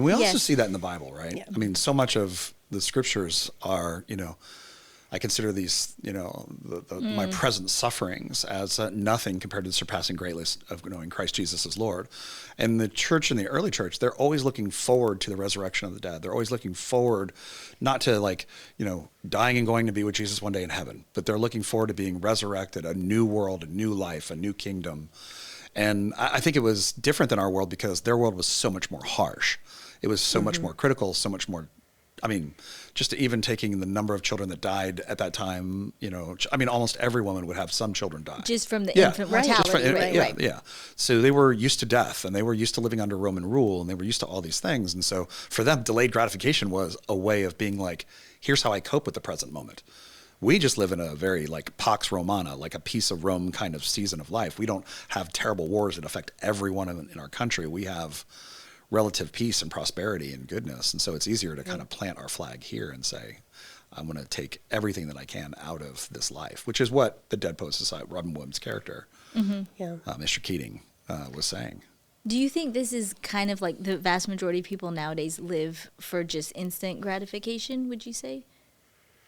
And we also Yes. see that in the Bible, right? Yeah. I mean, so much of the scriptures are, I consider these, my present sufferings as nothing compared to the surpassing greatness of knowing Christ Jesus as Lord. And the church, in the early church, they're always looking forward to the resurrection of the dead. They're always looking forward, not to dying and going to be with Jesus one day in heaven, but they're looking forward to being resurrected, a new world, a new life, a new kingdom. And I think it was different than our world because their world was so much more harsh. It was so much more critical, so much more, just even taking the number of children that died at that time, almost every woman would have some children die. Just from the infant mortality. Yeah. So they were used to death, and they were used to living under Roman rule, and they were used to all these things. And so for them, delayed gratification was a way of being like, here's how I cope with the present moment. We just live in a very Pax Romana, like a piece of Rome kind of season of life. We don't have terrible wars that affect everyone in our country. We have relative peace and prosperity and goodness. And so it's easier to kind of plant our flag here and say, I'm going to take everything that I can out of this life, which is what the Dead Poet Society, Robin Williams' character, Mr. Keating, was saying. Do you think this is kind of like the vast majority of people nowadays live for just instant gratification, would you say?